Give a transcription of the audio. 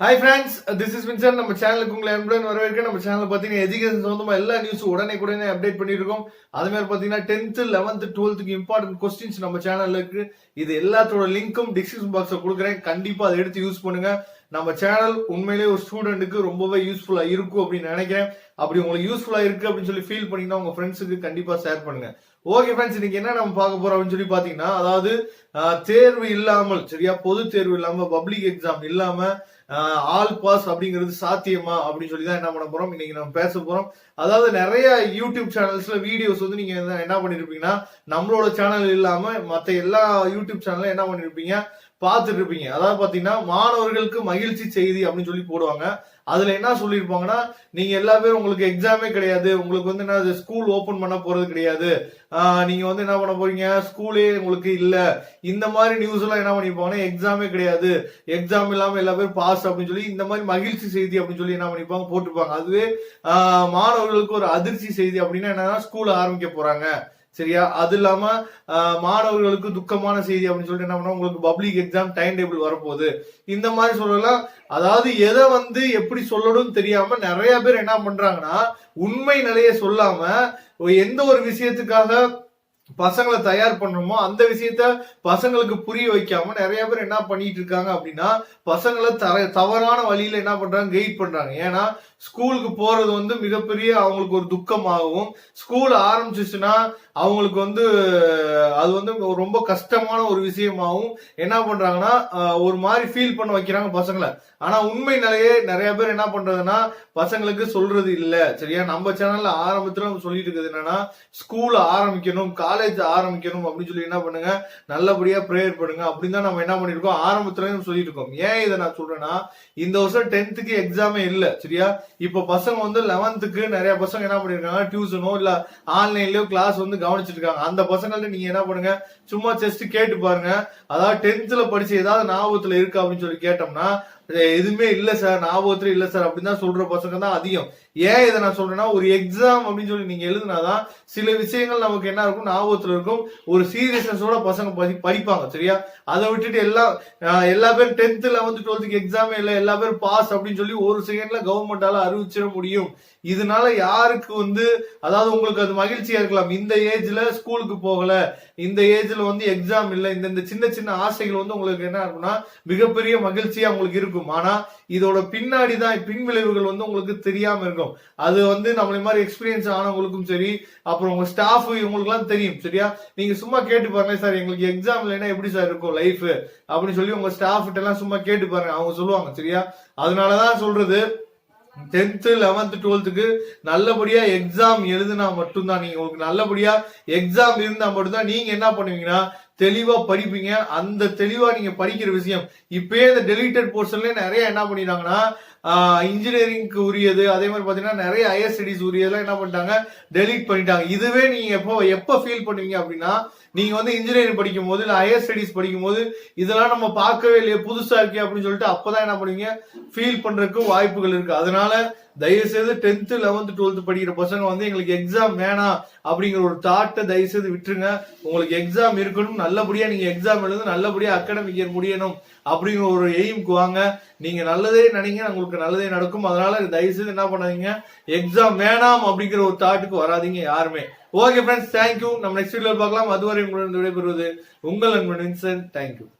Hi friends, this is Vinson. நம்ம சேனலுக்கு உங்களை அன்புடன் வரவேற்க. நம்ம சேனல் பார்த்தீங்கன்னா எஜுகேஷன் சம்பந்தமா எல்லா நியூஸும் உடனே அப்டேட் பண்ணிருக்கோம். அது மாதிரி பார்த்தீங்கன்னா 10th 11th 12th important questions நம்ம சேனல்ல இருக்கு. இது எல்லாத்தோட லிங்க்கும் டிஸ்கிரிப்ஷன் பாக்ஸ்ல கொடுக்குறேன். கண்டிப்பா அதை எடுத்து யூஸ் பண்ணுங்க. நம்ம சேனல் உண்மையிலேயே ஒரு ஸ்டூடெண்ட்டுக்கு ரொம்பவே யூஸ்ஃபுல்லா இருக்கும் அப்படின்னு நினைக்கிறேன். அப்படி உங்களுக்கு யூஸ்ஃபுல்லா இருக்கு அப்படின்னு சொல்லி ஃபீல் பண்ணீங்கன்னா உங்க ஃப்ரெண்ட்ஸுக்கு கண்டிப்பா ஷேர் பண்ணுங்க. ஓகே ஃப்ரெண்ட்ஸ், இன்னைக்கு என்ன நம்ம பார்க்க போறோம் அப்படின்னு சொல்லி பாத்தீங்கன்னா, அதாவது தேர்வு இல்லாமல், சரியா, பொது தேர்வு இல்லாம, பப்ளிக் எக்ஸாம் இல்லாம ஆல் பாஸ் அப்படிங்கிறது சாத்தியமா அப்படின்னு சொல்லி தான் என்ன பண்ண போறோம் இன்னைக்கு நம்ம பேச போறோம். அதாவது நிறைய யூடியூப் சேனல்ஸ்ல வீடியோஸ் வந்து நீங்க என்ன பண்ணிருப்பீங்கன்னா, நம்மளோட சேனல் இல்லாம மத்த எல்லா யூடியூப் சேனல்ல என்ன பண்ணிருப்பீங்க, பார்த்துட்டு இருப்பீங்க. அதாவது பாத்தீங்கன்னா மாணவர்களுக்கு மகிழ்ச்சி செய்தி அப்படின்னு சொல்லி போடுவாங்க. அதுல என்ன சொல்லியிருப்பாங்கன்னா, நீங்க எல்லா பேரும் உங்களுக்கு எக்ஸாமே கிடையாது, உங்களுக்கு வந்து என்ன ஸ்கூல் ஓபன் பண்ண போறது கிடையாது, நீங்க வந்து என்ன பண்ண போறீங்க, ஸ்கூலே உங்களுக்கு இல்ல, இந்த மாதிரி நியூஸ் எல்லாம் என்ன பண்ணிருப்பாங்கன்னா, எக்ஸாமே கிடையாது, எக்ஸாம் இல்லாம எல்லா பேரும் பாஸ் அப்படின்னு சொல்லி இந்த மாதிரி மகிழ்ச்சி செய்தி அப்படின்னு சொல்லி என்ன பண்ணிருப்பாங்க, போட்டுப்பாங்க. அதுவே மாணவர்களுக்கு ஒரு அதிர்ச்சி செய்தி அப்படின்னா என்னன்னா, ஸ்கூல் ஆரம்பிக்க போறாங்க, சரியா. அது இல்லாம மாணவர்களுக்கு துக்கமான செய்தி அப்படின்னு சொல்லிட்டு என்ன பண்ணா, உங்களுக்கு பப்ளிக் எக்ஸாம் டைம் டேபிள் வரப்போகுது, இந்த மாதிரி சொல்லலாம். அதாவது எதை வந்து எப்படி சொல்லணும்னு தெரியாம நிறைய பேர் என்ன பண்றாங்கன்னா, உண்மை நிலையை சொல்லாம எந்த ஒரு விஷயத்துக்காக பசங்களை தயார் பண்ணணுமோ அந்த விஷயத்த பசங்களுக்கு புரிய வைக்காம நிறைய பேர் என்ன பண்ணிட்டு இருக்காங்க அப்படின்னா, பசங்களை தவறான வழியில என்ன பண்றாங்க, கைட் பண்றாங்க. ஏன்னா ஸ்கூலுக்கு போறது வந்து மிகப்பெரிய அவங்களுக்கு ஒரு துக்கமாகவும், ஸ்கூல் ஆரம்பிச்சிச்சுன்னா அவங்களுக்கு வந்து அது வந்து ரொம்ப கஷ்டமான ஒரு விஷயமாகவும் என்ன பண்றாங்கன்னா, ஒரு மாதிரி ஃபீல் பண்ண வைக்கிறாங்க பசங்களை. ஆனா உண்மை நிலையே நிறைய பேர் என்ன பண்றதுன்னா, பசங்களுக்கு சொல்றது இல்ல, சரியா. நம்ம சேனல்ல ஆரம்பத்துல சொல்லிட்டு இருக்குது என்னன்னா, ஸ்கூல் ஆரம்பிக்கணும், காலேஜ் ஆரம்பிக்கணும் அப்படின்னு சொல்லி என்ன பண்ணுங்க, நல்லபடியா ப்ரேயர் பண்ணுங்க அப்படின்னு தான் நம்ம என்ன பண்ணிருக்கோம், ஆரம்பத்துல சொல்லிட்டு இருக்கோம். ஏன் இதை நான் சொல்றேன்னா, இந்த வருஷம் 10th எக்ஸாமே இல்ல, சரியா. இப்ப பசங்க வந்து 11th நிறைய பசங்க என்ன பண்ணிருக்காங்க, டியூஷனோ இல்ல ஆன்லைன்லயோ கிளாஸ் வந்து கவனிச்சிட்டு இருக்காங்க. அந்த பசங்கள்ட்ட நீங்க என்ன பண்ணுங்க, சும்மா ஜஸ்ட் கேட்டு பாருங்க. அதாவது 10th படிச்சு ஏதாவது ஞாபகத்துல இருக்கு அப்படின்னு சொல்லி கேட்டோம்னா, எதுவுமே இல்ல சார், ஞாபகத்துல இல்ல சார் அப்படின்னு தான் சொல்ற பசங்க தான் அதிகம். ஏன் இதை நான் சொல்றேன்னா, ஒரு எக்ஸாம் அப்படின்னு சொல்லி நீங்க எழுதுனாதான் சில விஷயங்கள் நமக்கு என்ன இருக்கும், ஞாபகத்துல இருக்கும், ஒரு சீரியஸ்னஸோட பசங்க படிப்பாங்க, சரியா. அதை விட்டுட்டு எல்லா பேரும் 10th 11th 12th எக்ஸாமே இல்ல, எல்லா பேரும் பாஸ் அப்படின்னு சொல்லி ஒரு செகண்ட்ல கவர்மெண்டால அறிவிச்சிட முடியும். இதனால யாருக்கு வந்து, அதாவது உங்களுக்கு அது மகிழ்ச்சியா இருக்கலாம், இந்த ஏஜ்ல ஸ்கூலுக்கு போகல, இந்த ஏஜ்ல வந்து எக்ஸாம் இல்ல, இந்த சின்ன சின்ன ஆசைகள் வந்து உங்களுக்கு என்ன இருக்கும்னா மிகப்பெரிய மகிழ்ச்சியா உங்களுக்கு இருக்கும். ஆனா இதோட பின்னாடிதான் பின் விளைவுகள் வந்து உங்களுக்கு தெரியாம இருக்கும். அது வந்து நம்மள மாதிரி எக்ஸ்பீரியன்ஸ் ஆனவங்களுக்கும் சரி, அப்புறம் உங்க ஸ்டாஃப் இவங்களுக்கு எல்லாம் தெரியும், சரியா. நீங்க சும்மா கேட்டு பாருங்க, சார் எங்களுக்கு எக்ஸாம் இல்லைன்னா எப்படி சார் இருக்கும் லைஃப் அப்படின்னு சொல்லி உங்க ஸ்டாஃப் கிட்ட எல்லாம் சும்மா கேட்டு பாருங்க, அவங்க சொல்லுவாங்க, சரியா. அதனாலதான் சொல்றது, 10th 11th 12th நல்லபடியா எக்ஸாம் எழுதுனா மட்டும்தான், நீங்க உங்களுக்கு நல்லபடியா எக்ஸாம் இருந்தா மட்டும்தான் நீங்க என்ன பண்ணுவீங்கன்னா, தெளிவா படிப்பீங்க. அந்த தெளிவா நீங்க படிக்கிற விஷயம் இப்பயே இந்த டெலிட்டட் போர்ஷன்ல நிறைய என்ன பண்ணிட்டாங்கன்னா, இன்ஜினியரிங்க்கு உரியது, அதே மாதிரி பாத்தீங்கன்னா நிறைய ஹையர் ஸ்டடிஸ் உரியதெல்லாம் என்ன பண்ணிட்டாங்க, டெலிட் பண்ணிட்டாங்க. இதுவே நீங்க எப்ப ஃபீல் பண்ணுவீங்க அப்படின்னா, நீங்க வந்து இன்ஜினியரிங் படிக்கும் போது இல்ல ஹையர் ஸ்டடிஸ் படிக்கும் போது இதெல்லாம் நம்ம பார்க்கவே இல்லையே, புதுசா இருக்கே அப்படின்னு சொல்லிட்டு அப்பதான் என்ன பண்ணுவீங்க, ஃபீல் பண்றதுக்கு வாய்ப்புகள் இருக்கு. அதனால தயவு செய்து 10th 11th 12th படிக்கிற பசங்க வந்து எங்களுக்கு எக்ஸாம் வேணாம் அப்படிங்கிற ஒரு தாட்டை தயவு செய்து விட்டுருங்க. உங்களுக்கு எக்ஸாம் இருக்கணும், நல்லபடியா நீங்க எக்ஸாம் எழுது, நல்லபடியா அகாடமிக் இயர் முடியணும் அப்படிங்கிற ஒரு எய்முக்கு வாங்க. நீங்க நல்லதே நினைங்க, உங்களுக்கு நல்லதே நடக்கும். அதனால தயவு செய்து என்ன பண்ணாதீங்க, எக்ஸாம் வேணாம் அப்படிங்கிற ஒரு தாட்டுக்கு வராதீங்க யாருமே. Okay friends, thank you. நம்ம நெக்ஸ்ட் வீடியோல பார்க்கலாம். அதுவரை உங்களுடன் விடைபெறுவது உங்கள் நண்பன் வின்சென்ட். தேங்க்யூ.